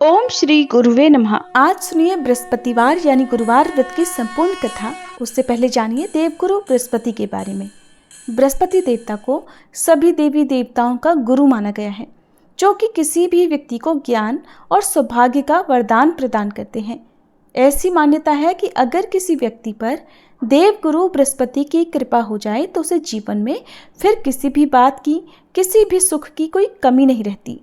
ओम श्री गुरुवे नमः। आज सुनिए बृहस्पतिवार यानी गुरुवार व्रत की संपूर्ण कथा। उससे पहले जानिए देवगुरु बृहस्पति के बारे में। बृहस्पति देवता को सभी देवी देवताओं का गुरु माना गया है, जो कि किसी भी व्यक्ति को ज्ञान और सौभाग्य का वरदान प्रदान करते हैं। ऐसी मान्यता है कि अगर किसी व्यक्ति पर देवगुरु बृहस्पति की कृपा हो जाए तो उसे जीवन में फिर किसी भी बात की, किसी भी सुख की कोई कमी नहीं रहती।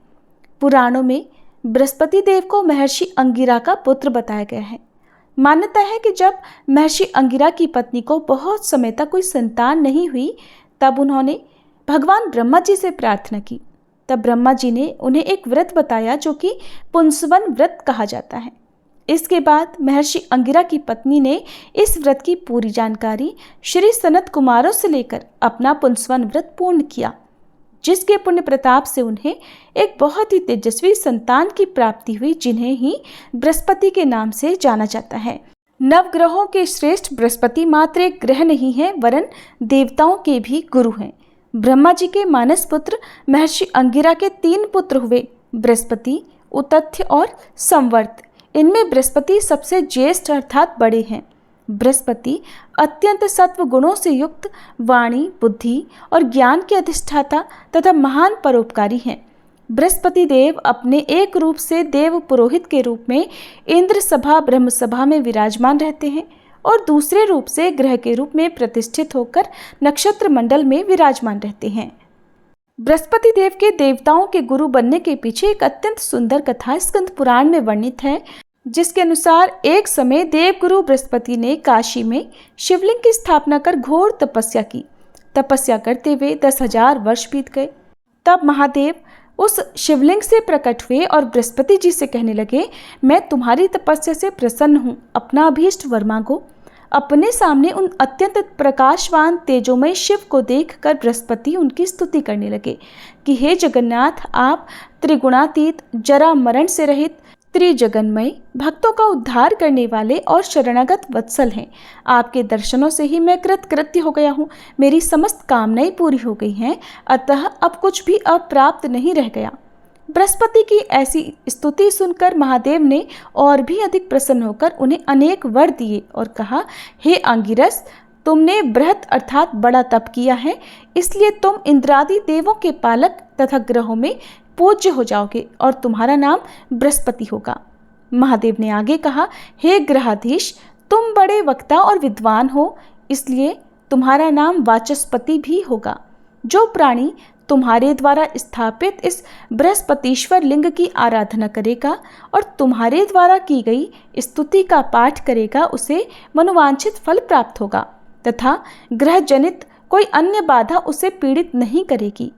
पुराणों में बृहस्पति देव को महर्षि अंगिरा का पुत्र बताया गया है। मान्यता है कि जब महर्षि अंगिरा की पत्नी को बहुत समय तक कोई संतान नहीं हुई, तब उन्होंने भगवान ब्रह्मा जी से प्रार्थना की। तब ब्रह्मा जी ने उन्हें एक व्रत बताया जो कि पुंसवन व्रत कहा जाता है। इसके बाद महर्षि अंगिरा की पत्नी ने इस व्रत की पूरी जानकारी श्री सनत कुमारों से लेकर अपना पुंसवन व्रत पूर्ण किया, जिसके पुण्य प्रताप से उन्हें एक बहुत ही तेजस्वी संतान की प्राप्ति हुई, जिन्हें ही बृहस्पति के नाम से जाना जाता है। नवग्रहों के श्रेष्ठ बृहस्पति मात्र एक ग्रह नहीं है, वरन देवताओं के भी गुरु हैं। ब्रह्मा जी के मानस पुत्र महर्षि अंगिरा के 3 पुत्र हुए, बृहस्पति, उतथ्य और संवर्त। इनमें बृहस्पति सबसे ज्येष्ठ अर्थात बड़े हैं। बृहस्पति अत्यंत सत्व गुणों से युक्त, वाणी, बुद्धि और ज्ञान के अधिष्ठाता तथा महान परोपकारी हैं। बृहस्पति देव अपने एक रूप से देव पुरोहित के रूप में इंद्र सभा ब्रह्म सभा में विराजमान रहते हैं और दूसरे रूप से ग्रह के रूप में प्रतिष्ठित होकर नक्षत्र मंडल में विराजमान रहते हैं। बृहस्पति देव के देवताओं के गुरु बनने के पीछे एक अत्यंत सुंदर कथा स्कंद पुराण में वर्णित है, जिसके अनुसार एक समय देवगुरु बृहस्पति ने काशी में शिवलिंग की स्थापना कर घोर तपस्या की। तपस्या करते हुए 10,000 वर्ष बीत गए। तब महादेव उस शिवलिंग से प्रकट हुए और बृहस्पति जी से कहने लगे, मैं तुम्हारी तपस्या से प्रसन्न हूँ, अपना अभीष्ट वर मांगो। अपने सामने उन अत्यंत प्रकाशवान तेजोमय शिव को देखकर बृहस्पति उनकी स्तुति करने लगे कि हे जगन्नाथ, आप त्रिगुणातीत, जरा मरण से रहित, त्रिजगन्मय, भक्तों का उद्धार करने वाले और शरणागत वत्सल हैं। आपके दर्शनों से ही मैं कृतकृत्य हो गया हूँ, मेरी समस्त कामनाएं पूरी हो गई हैं, अतः अब कुछ भी अप्राप्त नहीं रह गया। बृहस्पति की ऐसी स्तुति सुनकर महादेव ने और भी अधिक प्रसन्न होकर उन्हें अनेक वर दिए और कहा, हे अंगिरस, तुमने बृहत अर्थात बड़ा तप किया है, इसलिए तुम इंद्रादि देवों के पालक तथा ग्रहों में पूज्य हो जाओगे और तुम्हारा नाम बृहस्पति होगा। महादेव ने आगे कहा, हे ग्रहाधीश, तुम बड़े वक्ता और विद्वान हो, इसलिए तुम्हारा नाम वाचस्पति भी होगा। जो प्राणी तुम्हारे द्वारा स्थापित इस बृहस्पतिश्वर लिंग की आराधना करेगा और तुम्हारे द्वारा की गई स्तुति का पाठ करेगा, उसे मनोवांछित फल प्राप्त होगा तथा ग्रह जनित कोई अन्य बाधा उसे पीड़ित नहीं करेगी।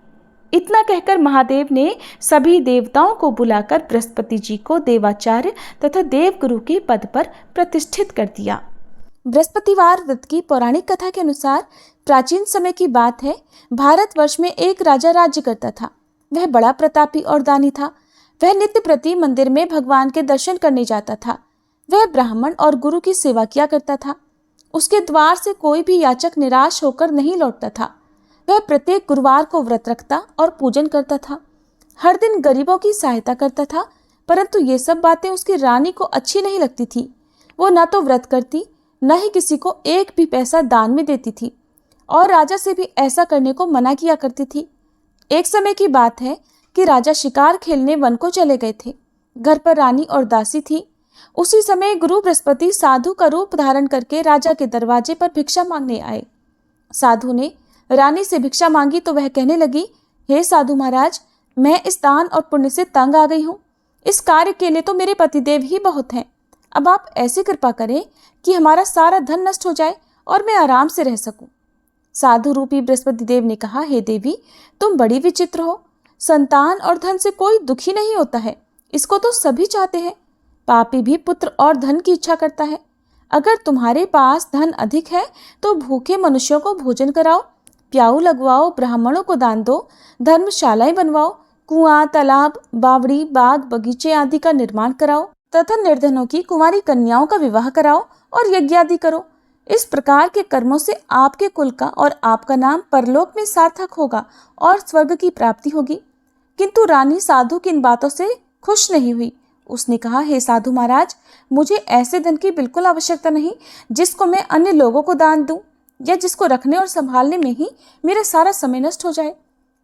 इतना कहकर महादेव ने सभी देवताओं को बुलाकर बृहस्पति जी को देवाचार्य तथा देवगुरु के पद पर प्रतिष्ठित कर दिया। बृहस्पतिवार व्रत की पौराणिक कथा के अनुसार प्राचीन समय की बात है। भारतवर्ष में एक राजा राज्य करता था। वह बड़ा प्रतापी और दानी था। वह नित्य प्रति मंदिर में भगवान के दर्शन करने जाता था। वह ब्राह्मण और गुरु की सेवा किया करता था। उसके द्वार से कोई भी याचक निराश होकर नहीं लौटता था। वह प्रत्येक गुरुवार को व्रत रखता और पूजन करता था। हर दिन गरीबों की सहायता करता था, परंतु ये सब बातें उसकी रानी को अच्छी नहीं लगती थी। वो न तो व्रत करती, न ही किसी को एक भी पैसा दान में देती थी और राजा से भी ऐसा करने को मना किया करती थी। एक समय की बात है कि राजा शिकार खेलने वन को चले गए थे। घर पर रानी और दासी थी। उसी समय गुरु बृहस्पति साधु का रूप धारण करके राजा के दरवाजे पर भिक्षा मांगने आए। साधु ने रानी से भिक्षा मांगी तो वह कहने लगी, हे साधु महाराज, मैं इस दान और पुण्य से तंग आ गई हूँ। इस कार्य के लिए तो मेरे पतिदेव ही बहुत हैं। अब आप ऐसी कृपा करें कि हमारा सारा धन नष्ट हो जाए और मैं आराम से रह सकूं। साधु रूपी बृहस्पति देव ने कहा, हे देवी, तुम बड़ी विचित्र हो। संतान और धन से कोई दुखी नहीं होता है, इसको तो सभी चाहते हैं। पापी भी पुत्र और धन की इच्छा करता है। अगर तुम्हारे पास धन अधिक है तो भूखे मनुष्यों को भोजन कराओ, प्याऊ लगवाओ, ब्राह्मणों को दान दो, धर्मशालाएं बनवाओ, कुआं, तालाब, बावड़ी, बाग, बगीचे आदि का निर्माण कराओ तथा निर्धनों की कुंवारी कन्याओं का विवाह कराओ और यज्ञ आदि करो। इस प्रकार के कर्मों से आपके कुल का और आपका नाम परलोक में सार्थक होगा और स्वर्ग की प्राप्ति होगी। किंतु रानी साधु की इन बातों से खुश नहीं हुई। उसने कहा, हे साधु महाराज, मुझे ऐसे धन की बिल्कुल आवश्यकता नहीं जिसको मैं अन्य लोगों को दान दूं या जिसको रखने और संभालने में ही मेरा सारा समय नष्ट हो जाए।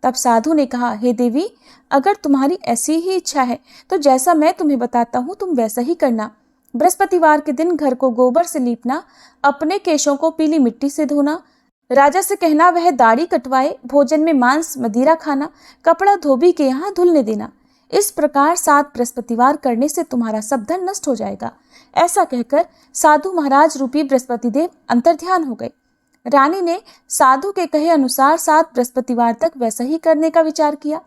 तब साधु ने कहा, हे देवी, अगर तुम्हारी ऐसी ही इच्छा है तो जैसा मैं तुम्हें बताता हूँ तुम वैसा ही करना। बृहस्पतिवार के दिन घर को गोबर से लीपना, अपने केशों को पीली मिट्टी से धोना, राजा से कहना वह दाढ़ी कटवाए, भोजन में मांस मदिरा खाना, कपड़ा धोबी के यहाँ धुलने देना। इस प्रकार 7 बृहस्पतिवार करने से तुम्हारा सब धन नष्ट हो जाएगा। ऐसा कहकर साधु महाराज रूपी बृहस्पति देव अंतर्ध्यान हो गए। रानी ने साधु के कहे अनुसार 7 बृहस्पतिवार तक वैसा ही करने का विचार किया।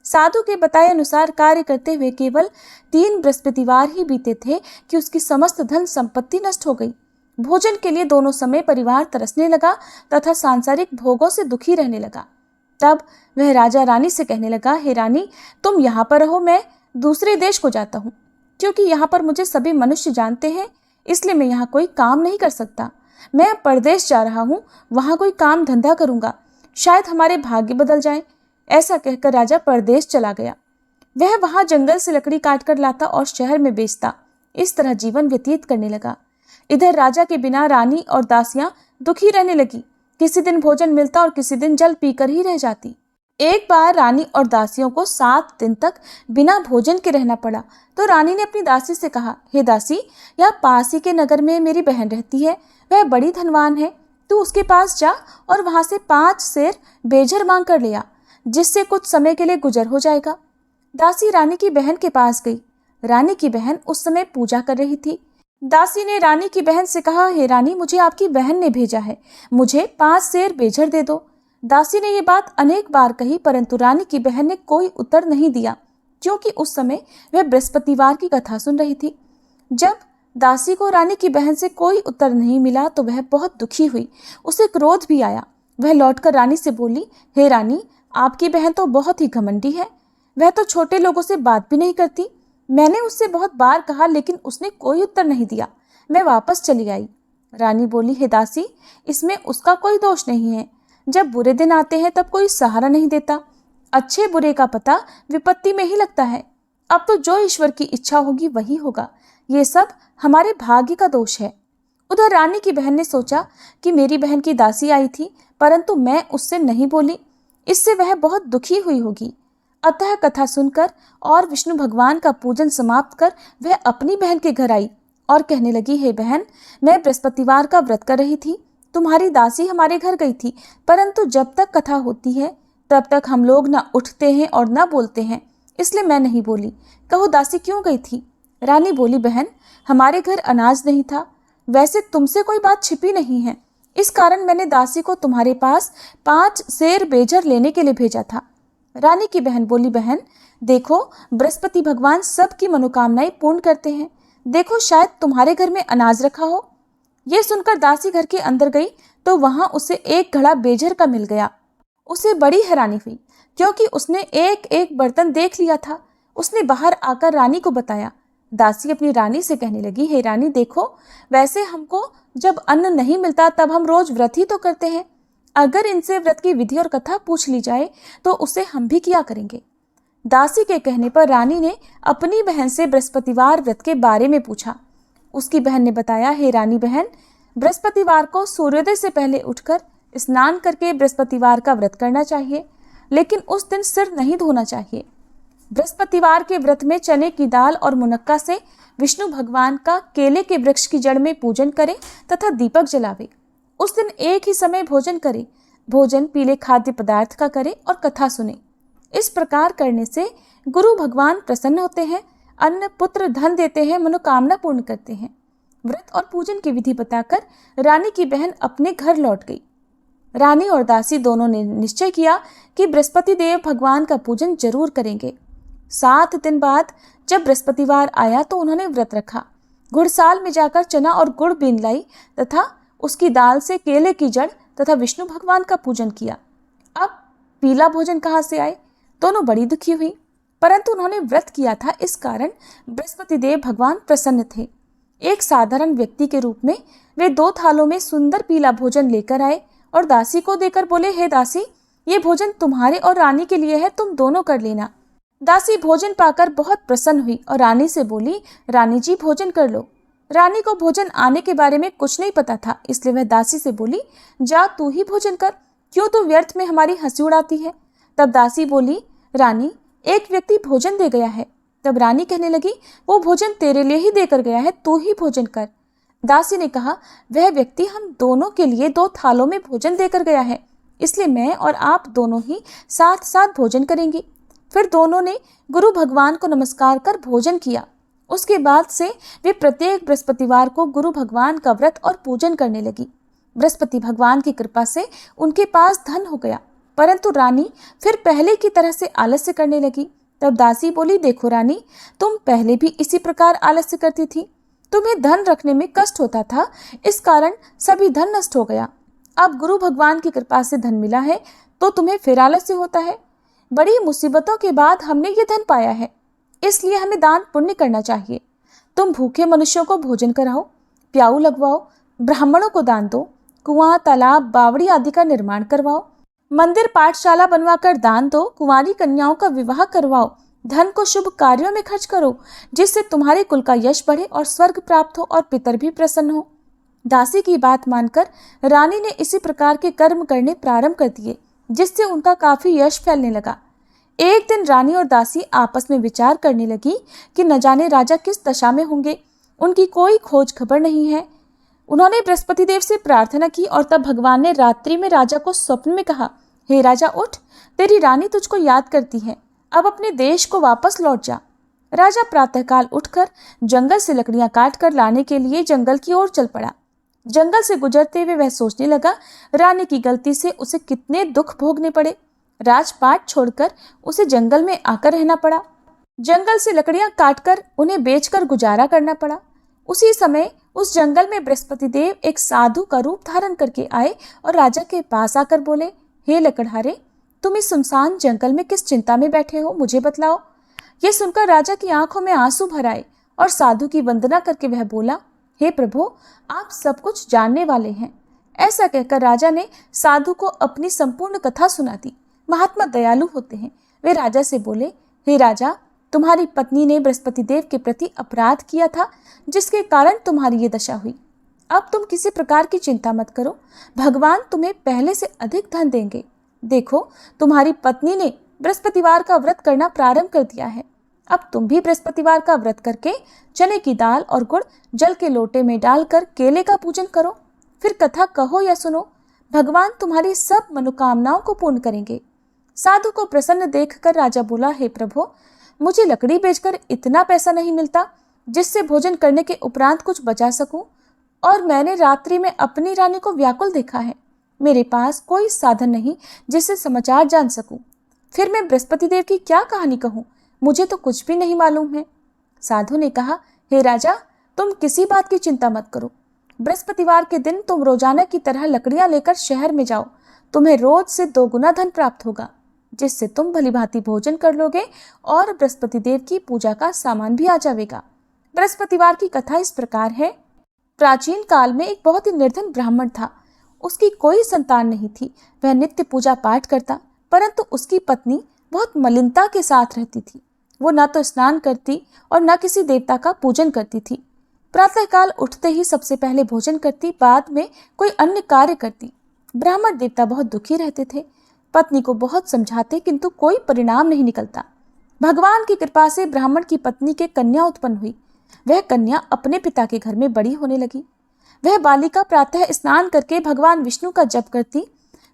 साधु के बताए अनुसार कार्य करते हुए केवल 3 बृहस्पतिवार ही बीते थे कि उसकी समस्त धन संपत्ति नष्ट हो गई। भोजन के लिए दोनों समय परिवार तरसने लगा तथा सांसारिक भोगों से दुखी रहने लगा। तब वह राजा रानी से कहने लगा, हे रानी, तुम यहाँ पर रहो, मैं दूसरे देश को जाता हूँ, क्योंकि यहाँ पर मुझे सभी मनुष्य जानते हैं, इसलिए मैं यहाँ कोई काम नहीं कर सकता। मैं अब परदेश जा रहा हूँ, वहाँ कोई काम धंधा करूँगा, शायद हमारे भाग्य बदल जाएं। ऐसा कहकर राजा परदेश चला गया। वह वहाँ जंगल से लकड़ी काट कर लाता और शहर में बेचता। इस तरह जीवन व्यतीत करने लगा। इधर राजा के बिना रानी और दासियां दुखी रहने लगी। किसी दिन भोजन मिलता और किसी दिन जल पीकर ही रह जाती। एक बार रानी और दासियों को 7 दिन तक बिना भोजन के रहना पड़ा, तो रानी ने अपनी दासी से कहा, हे दासी, यहाँ पास ही के नगर में मेरी बहन रहती है, वह बड़ी धनवान है, तू उसके पास जा और वहां से 5 सेर बेझर मांग कर ले आ, जिससे कुछ समय के लिए गुजर हो जाएगा। दासी रानी की बहन के पास गई। रानी की बहन उस समय पूजा कर रही थी। दासी ने रानी की बहन से कहा, हे रानी, मुझे आपकी बहन ने भेजा है, मुझे 5 सेर बेझर दे दो। दासी ने ये बात अनेक बार कही, परंतु रानी की बहन ने कोई उत्तर नहीं दिया, क्योंकि उस समय वह बृहस्पतिवार की कथा सुन रही थी। जब दासी को रानी की बहन से कोई उत्तर नहीं मिला तो वह बहुत दुखी हुई। उसे क्रोध भी आया। वह लौटकर रानी से बोली, हे रानी, आपकी बहन तो बहुत ही घमंडी है, वह तो छोटे लोगों से बात भी नहीं करती। मैंने उससे बहुत बार कहा, लेकिन उसने कोई उत्तर नहीं दिया। मैं वापस चली आई। रानी बोली, हे दासी, इसमें उसका कोई दोष नहीं है। जब बुरे दिन आते हैं तब कोई सहारा नहीं देता। अच्छे बुरे का पता विपत्ति में ही लगता है। अब तो जो ईश्वर की इच्छा होगी वही होगा। ये सब हमारे भाग्य का दोष है। उधर रानी की बहन ने सोचा कि मेरी बहन की दासी आई थी, परंतु मैं उससे नहीं बोली, इससे वह बहुत दुखी हुई होगी। अतः कथा सुनकर और विष्णु भगवान का पूजन समाप्त कर वह अपनी बहन के घर आई और कहने लगी, हे बहन, मैं बृहस्पतिवार का व्रत कर रही थी, तुम्हारी दासी हमारे घर गई थी, परंतु जब तक कथा होती है तब तक हम लोग ना उठते हैं और ना बोलते हैं, इसलिए मैं नहीं बोली। कहो दासी क्यों गई थी? रानी बोली, बहन, हमारे घर अनाज नहीं था। वैसे तुमसे कोई बात छिपी नहीं है, इस कारण मैंने दासी को तुम्हारे पास 5 सेर बेझर लेने के लिए भेजा था। रानी की बहन बोली, बहन देखो, बृहस्पति भगवान सबकी मनोकामनाएं पूर्ण करते हैं, देखो शायद तुम्हारे घर में अनाज रखा हो। ये सुनकर दासी घर के अंदर गई तो वहां उसे एक घड़ा बेझर का मिल गया। उसे बड़ी हैरानी हुई, क्योंकि उसने एक एक बर्तन देख लिया था। उसने बाहर आकर रानी को बताया। दासी अपनी रानी से कहने लगी, हे रानी देखो, वैसे हमको जब अन्न नहीं मिलता तब हम रोज व्रत ही तो करते हैं। अगर इनसे व्रत की विधि और कथा पूछ ली जाए तो उसे हम भी किया करेंगे। दासी के कहने पर रानी ने अपनी बहन से बृहस्पतिवार व्रत के बारे में पूछा। उसकी बहन ने बताया, हे रानी बहन, बृहस्पतिवार को सूर्योदय से पहले उठकर स्नान करके बृहस्पतिवार का व्रत करना चाहिए, लेकिन उस दिन सिर नहीं धोना चाहिए। बृहस्पतिवार के व्रत में चने की दाल और मुनक्का से विष्णु भगवान का केले के वृक्ष की जड़ में पूजन करें तथा दीपक जलावे। उस दिन एक ही समय भोजन करें। भोजन पीले खाद्य पदार्थ का करें और कथा सुने। इस प्रकार करने से गुरु भगवान प्रसन्न होते हैं, अन्न पुत्र धन देते हैं, मनोकामना पूर्ण करते हैं। व्रत और पूजन की विधि बताकर रानी की बहन अपने घर लौट गई। रानी और दासी दोनों ने निश्चय किया कि बृहस्पति देव भगवान का पूजन जरूर करेंगे। 7 दिन बाद जब बृहस्पतिवार आया तो उन्होंने व्रत रखा। घुड़साल में जाकर चना और गुड़ बीन लाई तथा उसकी दाल से केले की जड़ तथा विष्णु भगवान का पूजन किया। अब पीला भोजन कहाँ से आए? दोनों बड़ी दुखी हुई, परंतु उन्होंने व्रत किया था, इस कारण बृहस्पति देव भगवान प्रसन्न थे। एक साधारण व्यक्ति के रूप में वे 2 थालों में सुंदर पीला भोजन लेकर आए और दासी को देकर बोले, हे दासी, ये भोजन तुम्हारे और रानी के लिए है, तुम दोनों कर लेना। दासी भोजन पाकर बहुत प्रसन्न हुई और रानी से बोली, रानी जी भोजन कर लो। रानी को भोजन आने के बारे में कुछ नहीं पता था, इसलिए वह दासी से बोली, जा तू ही भोजन कर, क्यों तू व्यर्थ में हमारी हंसी उड़ाती है। तब दासी बोली, रानी एक व्यक्ति भोजन दे गया है। तब रानी कहने लगी, वो भोजन तेरे लिए ही देकर गया है, तू ही भोजन कर। दासी ने कहा, वह व्यक्ति हम दोनों के लिए 2 थालों में भोजन देकर गया है, इसलिए मैं और आप दोनों ही साथ साथ भोजन करेंगे। फिर दोनों ने गुरु भगवान को नमस्कार कर भोजन किया। उसके बाद से वे प्रत्येक बृहस्पतिवार को गुरु भगवान का व्रत और पूजन करने लगी। बृहस्पति भगवान की कृपा से उनके पास धन हो गया, परंतु रानी फिर पहले की तरह से आलस्य करने लगी। तब दासी बोली, देखो रानी, तुम पहले भी इसी प्रकार आलस्य करती थी, तुम्हें धन रखने में कष्ट होता था, इस कारण सभी धन नष्ट हो गया। अब गुरु भगवान की कृपा से धन मिला है तो तुम्हें फिर आलस्य होता है। बड़ी मुसीबतों के बाद हमने ये धन पाया है, इसलिए हमें दान पुण्य करना चाहिए। तुम भूखे मनुष्यों को भोजन कराओ, प्याऊ लगवाओ, ब्राह्मणों को दान दो, कुआं, तालाब, बावड़ी आदि का निर्माण करवाओ, मंदिर पाठशाला बनवाकर दान दो, कुंवारी कन्याओं का विवाह करवाओ, धन को शुभ कार्यों में खर्च करो, जिससे तुम्हारे कुल का यश बढ़े और स्वर्ग प्राप्त हो और पितर भी प्रसन्न हो। दासी की बात मानकर रानी ने इसी प्रकार के कर्म करने प्रारंभ कर दिए, जिससे उनका काफी यश फैलने लगा। एक दिन रानी और दासी आपस में विचार करने लगी कि न जाने राजा किस दशा में होंगे, उनकी कोई खोज खबर नहीं है। उन्होंने बृहस्पति देव से प्रार्थना की और तब भगवान ने रात्रि में राजा को स्वप्न में कहा, हे राजा उठ, तेरी रानी तुझको याद करती है, अब अपने देश को वापस लौट जा। राजा प्रातःकाल उठकर जंगल से लकड़ियां काट कर लाने के लिए जंगल की ओर चल पड़ा। जंगल से गुजरते हुए वह सोचने लगा, रानी की गलती से उसे कितने दुख भोगने पड़े। राजपाट छोड़कर उसे जंगल में आकर रहना पड़ा। जंगल से लकड़ियां काटकर उन्हें बेचकर गुजारा करना पड़ा। उसी समय उस जंगल में बृहस्पति देव एक साधु का रूप धारण करके आए और राजा के पास आकर बोले, हे लकड़हारे, तुम इस सुनसान जंगल में किस चिंता में बैठे हो, मुझे बतलाओ। यह सुनकर राजा की आंखों में आंसू भर आए और साधु की वंदना करके वह बोला, हे प्रभु, आप सब कुछ जानने वाले हैं। ऐसा कहकर राजा ने साधु को अपनी संपूर्ण कथा सुना दी। महात्मा दयालु होते हैं। वे राजा से बोले, हे राजा, तुम्हारी पत्नी ने बृहस्पति देव के प्रति अपराध किया था, जिसके कारण तुम्हारी ये दशा हुई। अब तुम किसी प्रकार की चिंता मत करो, भगवान तुम्हें पहले से अधिक धन देंगे। देखो, तुम्हारी पत्नी ने बृहस्पतिवार का व्रत करना प्रारंभ कर दिया है। अब तुम भी बृहस्पतिवार का व्रत करके चने की दाल और गुड़ जल के लोटे में डालकर केले का पूजन करो, फिर कथा कहो या सुनो, भगवान तुम्हारी सब मनोकामनाओं को पूर्ण करेंगे। साधु को प्रसन्न देखकर राजा बोला, हे प्रभु, मुझे लकड़ी बेचकर इतना पैसा नहीं मिलता जिससे भोजन करने के उपरांत कुछ बचा सकूं, और मैंने रात्रि में अपनी रानी को व्याकुल देखा है। मेरे पास कोई साधन नहीं जिससे समाचार जान सकूं। फिर मैं बृहस्पति देव की क्या कहानी कहूं, मुझे तो कुछ भी नहीं मालूम है। साधु ने कहा, हे राजा, तुम किसी बात की चिंता मत करो। बृहस्पतिवार के दिन तुम रोजाना की तरह लकड़ियां लेकर शहर में जाओ, तुम्हें रोज से 2 गुना धन प्राप्त होगा, जिससे तुम भलीभांति भोजन कर लोगे और बृहस्पति देव की पूजा का सामान भी आ जाएगा। बृहस्पतिवार की कथा इस प्रकार है। प्राचीन काल में एक बहुत ही निर्धन ब्राह्मण था। उसकी कोई संतान नहीं थी। वह नित्य पूजा पाठ करता, परंतु उसकी पत्नी बहुत मलिनता के साथ रहती थी। वो न तो स्नान करती और न किसी देवता का पूजन करती थी। प्रातःकाल उठते ही सबसे पहले भोजन करती, बाद में कोई अन्य कार्य करती। ब्राह्मण देवता बहुत दुखी रहते थे। पत्नी को बहुत समझाते, किंतु कोई परिणाम नहीं निकलता। भगवान की कृपा से ब्राह्मण की पत्नी के कन्या उत्पन्न हुई। वह कन्या अपने पिता के घर में बड़ी होने लगी। वह बालिका प्रातः स्नान करके भगवान विष्णु का जप करती।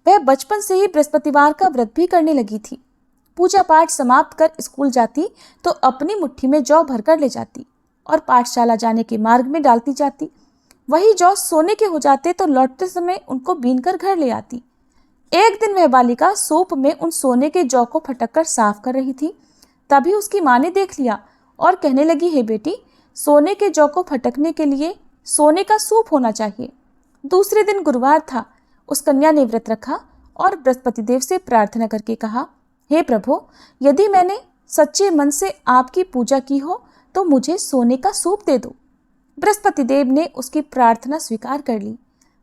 वह बचपन से ही बृहस्पतिवार का व्रत भी करने लगी थी। पूजा पाठ समाप्त कर स्कूल जाती तो अपनी मुट्ठी में जौ भरकर ले जाती और पाठशाला जाने के मार्ग में डालती जाती। वही जौ सोने के हो जाते तो लौटते समय उनको बीनकर घर ले आती। एक दिन वह बालिका सूप में उन सोने के जौ को फटक साफ कर रही थी। तभी उसकी माँ ने देख लिया और कहने लगी, हे बेटी, सोने के जौ को फटकने के लिए सोने का सूप होना चाहिए। दूसरे दिन गुरुवार था। उस कन्या ने व्रत रखा और बृहस्पति देव से प्रार्थना करके कहा, हे प्रभु, यदि मैंने सच्चे मन से आपकी पूजा की हो तो मुझे सोने का सूप दे दो। बृहस्पति देव ने उसकी प्रार्थना स्वीकार कर ली।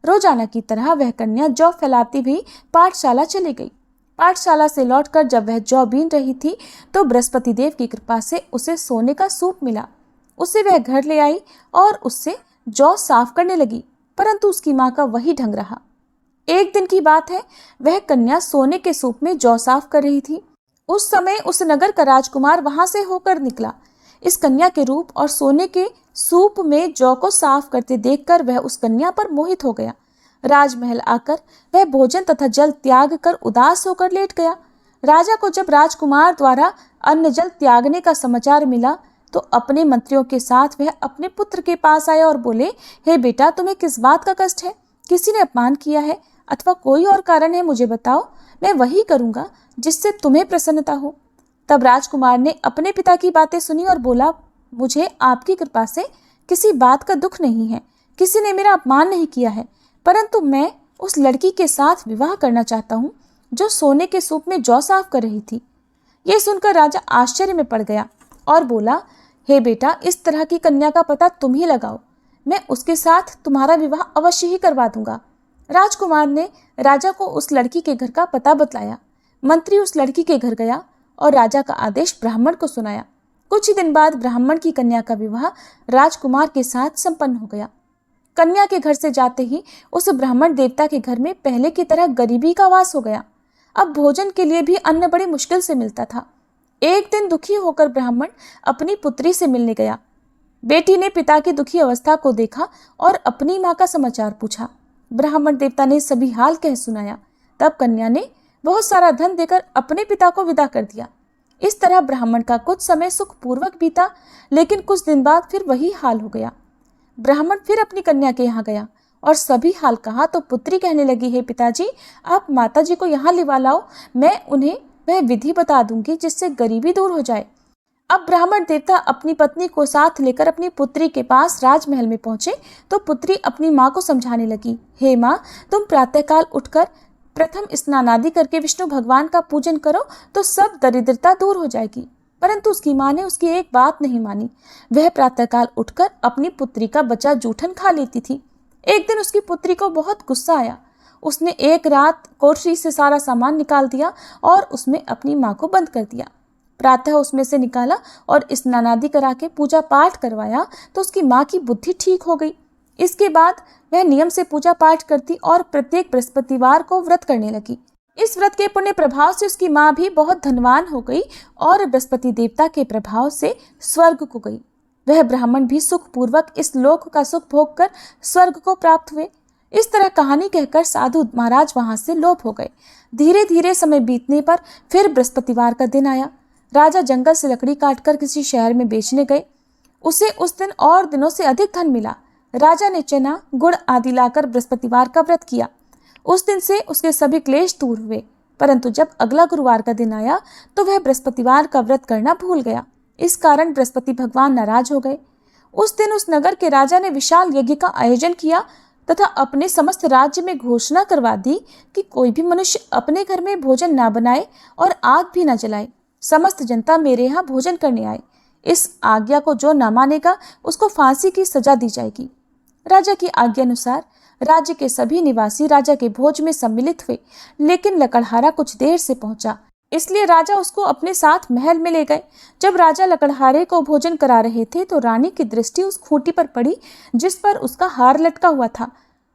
रोजाना की तरह वह कन्या जौ फैलाती हुई पाठशाला चली गई। पाठशाला से लौटकर जब वह जौ बीन रही थी तो बृहस्पति देव की कृपा से उसे सोने का सूप मिला। उसे वह घर ले आई और उससे जौ साफ करने लगी, परंतु उसकी माँ का वही ढंग रहा। एक दिन की बात है, वह कन्या सोने के सूप में जौ साफ कर रही थी। उस समय उस नगर का राजकुमार वहां से होकर निकला। इस कन्या के रूप और सोने के सूप में जौ को साफ करते देखकर वह उस कन्या पर मोहित हो गया। राजमहल आकर वह भोजन तथा जल त्याग कर उदास होकर लेट गया। राजा को जब राजकुमार द्वारा अन्न जल त्यागने का समाचार मिला तो अपने मंत्रियों के साथ वह अपने पुत्र के पास आया और बोले, हे बेटा, तुम्हें किस बात का कष्ट है? किसी ने अपमान किया है अथवा कोई और कारण है? मुझे बताओ, मैं वही करूंगा जिससे तुम्हें प्रसन्नता हो। तब राजकुमार ने अपने पिता की बातें सुनी और बोला, मुझे आपकी कृपा से किसी बात का दुख नहीं है, किसी ने मेरा अपमान नहीं किया है, परंतु मैं उस लड़की के साथ विवाह करना चाहता हूँ जो सोने के सूप में जौ साफ कर रही थी। ये सुनकर राजा आश्चर्य में पड़ गया और बोला, हे बेटा, इस तरह की कन्या का पता तुम ही लगाओ, मैं उसके साथ तुम्हारा विवाह अवश्य ही करवा दूंगा। राजकुमार ने राजा को उस लड़की के घर का पता बतलाया। मंत्री उस लड़की के घर गया और राजा का आदेश ब्राह्मण को सुनाया। कुछ ही दिन बाद ब्राह्मण की कन्या का विवाह राजकुमार के साथ संपन्न हो गया। कन्या के घर से जाते ही उस ब्राह्मण देवता के घर में पहले की तरह गरीबी का वास हो गया। अब भोजन के लिए भी अन्न बड़ी मुश्किल से मिलता था। एक दिन दुखी होकर ब्राह्मण अपनी पुत्री से मिलने गया। बेटी ने पिता की दुखी अवस्था को देखा और अपनी माँ का समाचार पूछा। ब्राह्मण देवता ने सभी हाल कह सुनाया। तब कन्या ने बहुत सारा धन देकर अपने पिता को विदा कर दिया। इस तरह ब्राह्मण का कुछ समय सुखपूर्वक बीता, लेकिन कुछ दिन बाद फिर वही हाल हो गया। ब्राह्मण फिर अपनी कन्या के यहाँ गया और सभी हाल कहा तो पुत्री कहने लगी, हे पिताजी, आप माताजी को यहाँ लिवा लाओ, मैं उन्हें वह विधि बता दूंगी जिससे गरीबी दूर हो जाए। अब ब्राह्मण देवता अपनी पत्नी को साथ लेकर अपनी पुत्री के पास राजमहल में पहुंचे तो पुत्री अपनी माँ को समझाने लगी, हे माँ, तुम प्रातःकाल उठकर प्रथम स्नान आदि करके विष्णु भगवान का पूजन करो तो सब दरिद्रता दूर हो जाएगी। परंतु उसकी माँ ने उसकी एक बात नहीं मानी। वह प्रातःकाल उठकर अपनी पुत्री का बचा जूठन खा लेती थी। एक दिन उसकी पुत्री को बहुत गुस्सा आया। उसने एक रात कोठरी से सारा सामान निकाल दिया और उसमें अपनी माँ को बंद कर दिया। प्रातः उसमें से निकाला और स्नानादि करा के पूजा पाठ करवाया तो उसकी माँ की बुद्धि ठीक हो गई। इसके बाद वह नियम से पूजा पाठ करती और प्रत्येक बृहस्पतिवार को व्रत करने लगी। इस व्रत के पुण्य प्रभाव से उसकी माँ भी बहुत धनवान हो गई और बृहस्पति देवता के प्रभाव से स्वर्ग को गई। वह ब्राह्मण भी सुखपूर्वक इस लोक का सुख भोग कर स्वर्ग को प्राप्त हुए। इस तरह कहानी कहकर साधु महाराज वहां से लोप हो गए। धीरे धीरे समय बीतने पर फिर बृहस्पतिवार का दिन आया। राजा जंगल से लकड़ी काटकर किसी शहर में बेचने गए। उसे उस दिन और दिनों से अधिक धन मिला। राजा ने चना, गुड़ आदि लाकर बृहस्पतिवार का व्रत किया। उस दिन से उसके सभी क्लेश दूर हुए। परंतु जब अगला गुरुवार का दिन आया तो वह बृहस्पतिवार का व्रत करना भूल गया। इस कारण बृहस्पति भगवान नाराज हो गए। उस दिन उस नगर के राजा ने विशाल यज्ञ का आयोजन किया तथा अपने समस्त राज्य में घोषणा करवा दी कि कोई भी मनुष्य अपने घर में भोजन ना बनाए और आग भी ना जलाए। समस्त जनता मेरे यहाँ भोजन करने आए। इस आज्ञा को जो न मानेगा उसको फांसी की सजा दी जाएगी। राजा की आज्ञा अनुसार राज्य के सभी निवासी राजा के भोज में सम्मिलित हुए, लेकिन लकड़हारा कुछ देर से पहुंचा, इसलिए राजा उसको अपने साथ महल में ले गए। जब राजा लकड़हारे को भोजन करा रहे थे तो रानी की दृष्टि उस खूंटी पर पड़ी जिस पर उसका हार लटका हुआ था।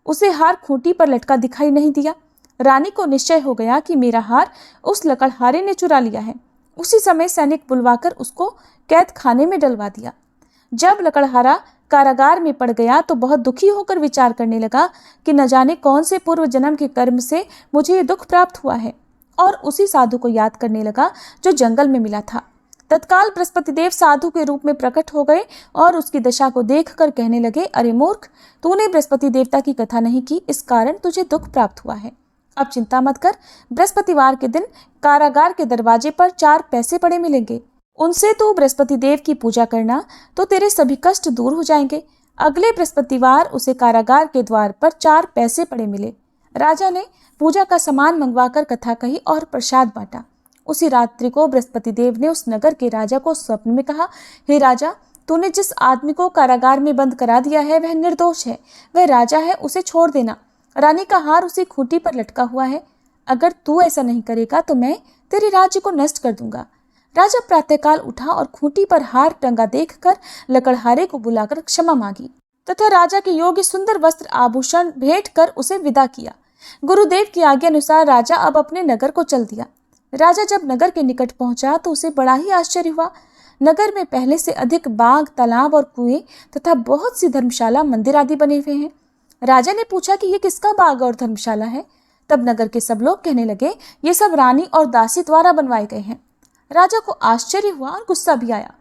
उसे हार खूंटी पर लटका दिखाई नहीं दिया। रानी को निश्चय हो गया कि मेरा हार उस लकड़हारे ने चुरा लिया है। उसी समय सैनिक बुलवाकर उसको कैद खाने में डलवा दिया। जब लकड़हारा कारागार में पड़ गया तो बहुत दुखी होकर विचार करने लगा कि न जाने कौन से पूर्व जन्म के कर्म से मुझे ये दुख प्राप्त हुआ है, और उसी साधु को याद करने लगा जो जंगल में मिला था। तत्काल बृहस्पति देव साधु के रूप में प्रकट हो गए और उसकी दशा को देखकर कहने लगे, अरे मूर्ख, तूने बृहस्पति देवता की कथा नहीं की, इस कारण तुझे दुख प्राप्त हुआ है। अब चिंता मत कर, बृहस्पतिवार के दिन कारागार के दरवाजे पर 4 पैसे पड़े मिलेंगे। उनसे तू बृहस्पति देव की पूजा करना तो तेरे सभी कष्ट दूर हो जाएंगे। अगले बृहस्पतिवार उसे कारागार के द्वार पर 4 पैसे पड़े मिले। राजा ने पूजा का सामान मंगवाकर कथा कही और प्रसाद बांटा। उसी रात्रि को बृहस्पति देव ने उस नगर के राजा को स्वप्न में कहा, हे राजा, तूने जिस आदमी को कारागार में बंद करा दिया है वह निर्दोष है, वह राजा है, उसे छोड़ देना। रानी का हार उसी खूंटी पर लटका हुआ है। अगर तू ऐसा नहीं करेगा तो मैं तेरे राज्य को नष्ट कर दूंगा। राजा प्रातःकाल उठा और खूंटी पर हार टंगा देखकर लकड़हारे को बुलाकर क्षमा मांगी तथा राजा के योग्य सुंदर वस्त्र आभूषण भेंट कर उसे विदा किया। गुरुदेव की आज्ञा अनुसार राजा अब अपने नगर को चल दिया। राजा जब नगर के निकट पहुंचा तो उसे बड़ा ही आश्चर्य हुआ। नगर में पहले से अधिक बाग, तालाब और कुएं तथा बहुत सी धर्मशाला, मंदिर आदि बने हुए हैं। राजा ने पूछा कि ये किसका बाग और धर्मशाला है। तब नगर के सब लोग कहने लगे, ये सब रानी और दासी द्वारा बनवाए गए हैं। राजा को आश्चर्य हुआ और गुस्सा भी आया।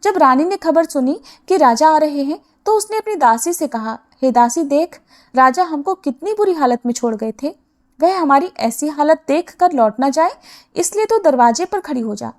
जब रानी ने खबर सुनी कि राजा आ रहे हैं तो उसने अपनी दासी से कहा, हे दासी, देख, राजा हमको कितनी बुरी हालत में छोड़ गए थे। वह हमारी ऐसी हालत देख कर लौट ना जाए, इसलिए तो दरवाजे पर खड़ी हो जा।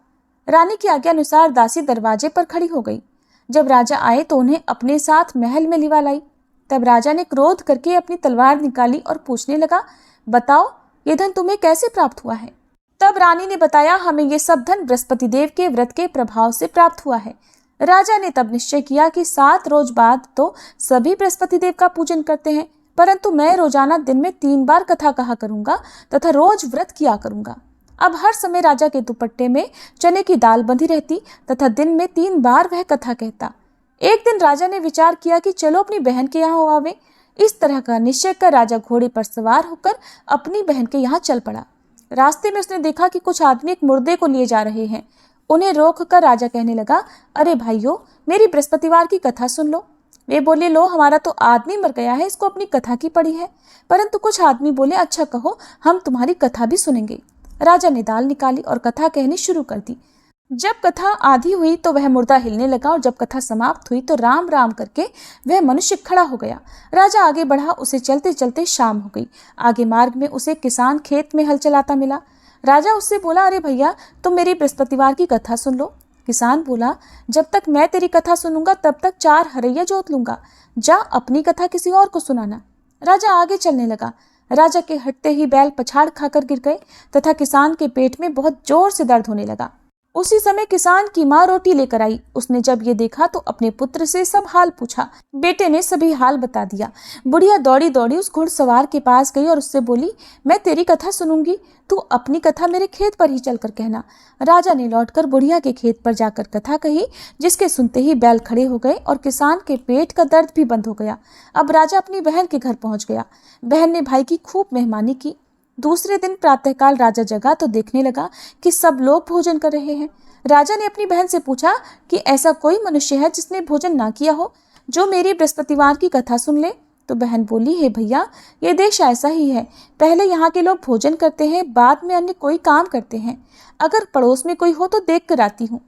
रानी की आज्ञा अनुसार दासी दरवाजे पर खड़ी हो गई। जब राजा आए तो उन्हें अपने साथ महल में लिवा लाई। तब राजा ने क्रोध करके अपनी तलवार निकाली और पूछने लगा, बताओ, ये धन तुम्हें कैसे प्राप्त हुआ है। तब रानी ने बताया, हमें ये सब धन बृहस्पति देव के व्रत के प्रभाव से प्राप्त हुआ है। राजा ने तब निश्चय किया कि 7 रोज बाद तो सभी बृहस्पति देव का पूजन करते हैं, परंतु मैं रोजाना दिन में 3 बार कथा कहा करूंगा तथा रोज व्रत किया करूंगा। अब हर समय राजा के दुपट्टे में चने की दाल बंधी रहती तथा दिन में 3 बार वह कथा कहता। एक दिन राजा ने विचार किया कि चलो अपनी बहन के यहाँ हो आवे। इस तरह का निश्चय कर राजा घोड़े पर सवार होकर अपनी बहन के यहाँ चल पड़ा। रास्ते में उसने देखा कि कुछ आदमी एक मुर्दे को लिए जा रहे हैं। उन्हें रोककर राजा कहने लगा, अरे भाइयों, मेरी बृहस्पतिवार की कथा सुन लो। वे बोले, लो, हमारा तो आदमी मर गया है, इसको अपनी कथा की पड़ी है। परंतु कुछ आदमी बोले, अच्छा कहो, हम तुम्हारी कथा भी सुनेंगे। राजा ने दाल निकाली और कथा कहनी शुरू कर दी। जब कथा आधी हुई तो वह मुर्दा हिलने लगा और जब कथा समाप्त हुई तो राम राम करके वह मनुष्य खड़ा हो गया। राजा आगे बढ़ा, उसे चलते चलते शाम हो गई। आगे मार्ग में उसे किसान खेत में हल चलाता मिला। राजा उससे बोला, अरे भैया, तुम मेरी बृहस्पतिवार की कथा सुन लो। किसान बोला, जब तक मैं तेरी कथा सुनूंगा तब तक 4 हरैया जोत लूंगा। जा अपनी कथा किसी और को सुनाना। राजा आगे चलने लगा। राजा के हटते ही बैल पछाड़ खाकर गिर गए तथा किसान के पेट में बहुत जोर से दर्द होने लगा। उसी समय किसान की माँ रोटी लेकर आई। उसने जब ये देखा तो अपने पुत्र से सब हाल पूछा। बेटे ने सभी हाल बता दिया। बुढ़िया दौड़ी दौड़ी उस घुड़सवार के पास गई और उससे बोली, मैं तेरी कथा सुनूंगी, तू अपनी कथा मेरे खेत पर ही चलकर कहना। राजा ने लौटकर बुढ़िया के खेत पर जाकर कथा कही, जिसके सुनते ही बैल खड़े हो गए और किसान के पेट का दर्द भी बंद हो गया। अब राजा अपनी बहन के घर पहुंच गया। बहन ने भाई की खूब मेहमानी की। दूसरे दिन प्रातःकाल राजा जगा तो देखने लगा कि सब लोग भोजन कर रहे हैं। राजा ने अपनी बहन से पूछा कि ऐसा कोई मनुष्य है जिसने भोजन ना किया हो, जो मेरी बृहस्पतिवार की कथा सुन ले। तो बहन बोली, हे भैया, ये देश ऐसा ही है। पहले यहाँ के लोग भोजन करते हैं, बाद में अन्य कोई काम करते हैं। अगर पड़ोस में कोई हो तो देख कर आती हूँ।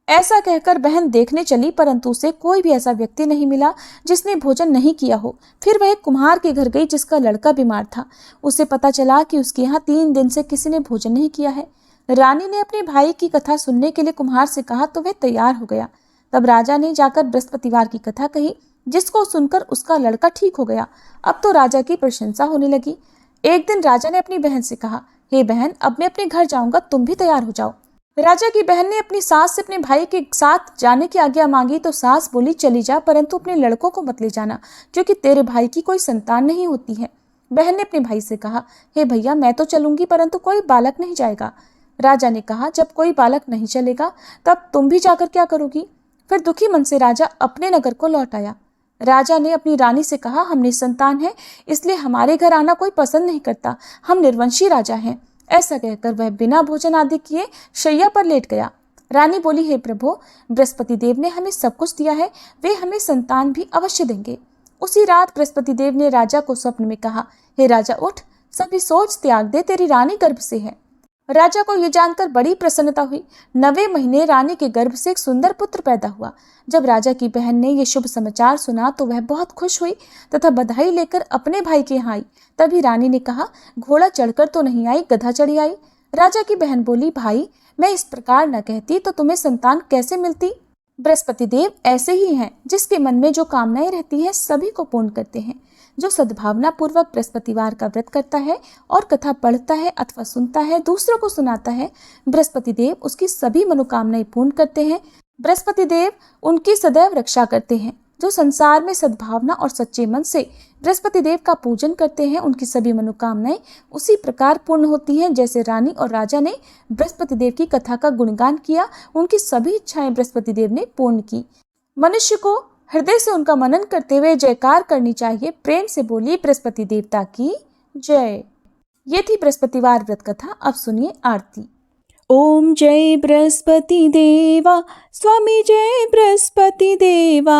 ऐसा कहकर बहन देखने चली, परंतु उसे कोई भी ऐसा व्यक्ति नहीं मिला जिसने भोजन नहीं किया हो। फिर वह एक कुम्हार के घर गई जिसका लड़का बीमार था। उसे पता चला कि उसके यहाँ 3 दिन से किसी ने भोजन नहीं किया है। रानी ने अपने भाई की कथा सुनने के लिए कुम्हार से कहा तो वह तैयार हो गया। तब राजा ने जाकर बृहस्पतिवार की कथा कही, जिसको सुनकर उसका लड़का ठीक हो गया। अब तो राजा की प्रशंसा होने लगी। एक दिन राजा ने अपनी बहन से कहा, हे बहन, अब मैं अपने घर जाऊंगा, तुम भी तैयार हो जाओ। राजा की बहन ने अपनी सास से अपने भाई के साथ जाने की आज्ञा मांगी तो सास बोली, चली जा, परंतु अपने लड़कों को मत ले जाना, क्योंकि तेरे भाई की कोई संतान नहीं होती है। बहन ने अपने भाई से कहा, हे भैया, मैं तो चलूंगी, परंतु कोई बालक नहीं जाएगा। राजा ने कहा, जब कोई बालक नहीं चलेगा तब तुम भी जाकर क्या करोगी। फिर दुखी मन से राजा अपने नगर को लौट आया। राजा ने अपनी रानी से कहा, हम निसंतान हैं, इसलिए हमारे घर आना कोई पसंद नहीं करता। हम निर्वंशी राजा हैं। ऐसा कहकर वह बिना भोजन आदि किए शैया पर लेट गया। रानी बोली, हे प्रभु, बृहस्पति देव ने हमें सब कुछ दिया है, वे हमें संतान भी अवश्य देंगे। उसी रात बृहस्पति देव ने राजा को स्वप्न में कहा, हे राजा, उठ, सभी सोच त्याग दे, तेरी रानी गर्भ से है। राजा को यह जानकर बड़ी प्रसन्नता हुई। 9वें महीने रानी के गर्भ से एक सुंदर पुत्र पैदा हुआ। जब राजा की बहन ने यह शुभ समाचार सुना तो वह बहुत खुश हुई तथा बधाई लेकर अपने भाई के यहाँ आई। तभी रानी ने कहा, घोड़ा चढ़कर तो नहीं आई, गधा चढ़ी आई। राजा की बहन बोली, भाई, मैं इस प्रकार न कहती तो तुम्हें संतान कैसे मिलती। बृहस्पति देव ऐसे ही हैं, जिसके मन में जो कामनाएं रहती हैं सभी को पूर्ण करते हैं। जो सद्भावना पूर्वक बृहस्पतिवार का व्रत करता है और कथा पढ़ता है अथवा सुनता है, दूसरों को सुनाता है, बृहस्पति देव उसकी सभी मनोकामनाएं पूर्ण करते हैं। बृहस्पति देव उनकी सदैव रक्षा करते हैं। जो संसार में सद्भावना और सच्चे मन से बृहस्पति देव का पूजन करते हैं, उनकी सभी मनोकामनाएं उसी प्रकार पूर्ण होती हैं जैसे रानी और राजा ने बृहस्पति देव की कथा का गुणगान किया, उनकी सभी इच्छाएं बृहस्पति देव ने पूर्ण की। मनुष्य को हृदय से उनका मनन करते हुए जयकार करनी चाहिए। प्रेम से बोलिए बृहस्पति देवता की जय। ये थी बृहस्पतिवार व्रत कथा। अब सुनिए आरती। ओम जय बृहस्पति देवा, स्वामी जय बृहस्पति देवा,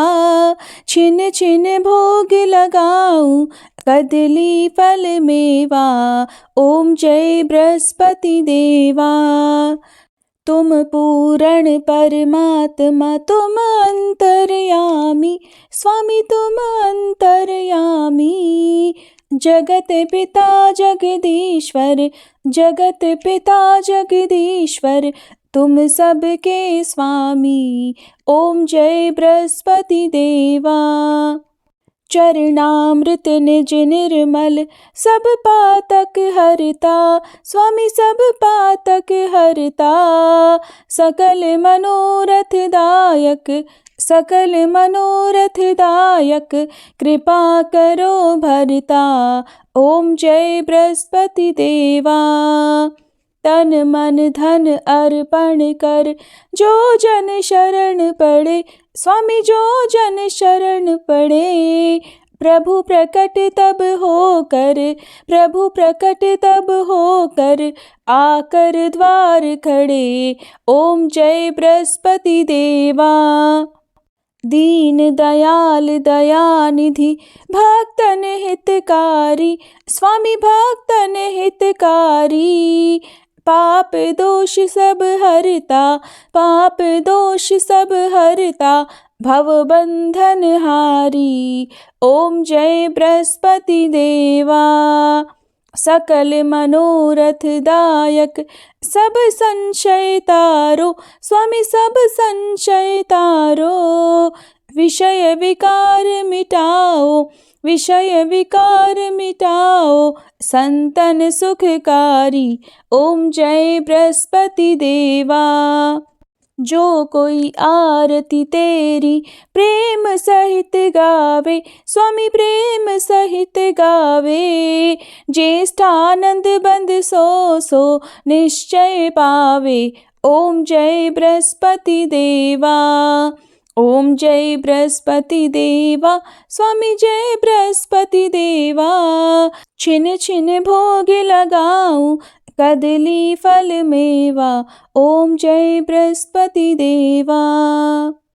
छिन छिन भोग लगाऊं कदली फल मेवा। ओम जय बृहस्पति देवा, तुम पूर्ण परमात्मा, तुम अंतर्यामी, स्वामी तुम अंतर्यामी। जगत पिता जगदीश्वर, जगत पिता जगदीश्वर, तुम सबके स्वामी। ओम जय बृहस्पति देवा, चरणामृत निज निर्मल, सब पातक हरता, स्वामी सब पातक हरता। सकल मनोरथ दायक, सकल मनोरथ दायक, कृपा करो भरता। ओम जय बृहस्पति देवा, तन मन धन अर्पण कर, जो जन शरण पड़े, स्वामी जो जन शरण पड़े। प्रभु प्रकट तब होकर, प्रभु प्रकट तब होकर, आकर द्वार खड़े। ओम जय बृहस्पति देवा, दीन दयाल दयानिधि, भक्तन हितकारी, स्वामी भक्तन हितकारी। पाप दोष सब हरता, पाप दोष सब हरता, भव बंधन हारी। ओम जय बृहस्पति देवा, सकल मनोरथ दायक, सब संशय तारो, स्वामी सब संशय तारो। विषय विकार मिटाओ, विषय विकार मिटाओ, संतन सुखकारी। ओम जय बृहस्पति देवा, जो कोई आरती तेरी प्रेम सहित गावे, स्वामी प्रेम सहित गावे। ज्येष्ठानंद बंद सो सो निश्चय पावे। ओम जय बृहस्पति देवा, ओम जय बृहस्पति देवा, स्वामी जय बृहस्पति देवा। छिन छिन भोग लगाऊं कदली फल मेवा। ओम जय बृहस्पति देवा।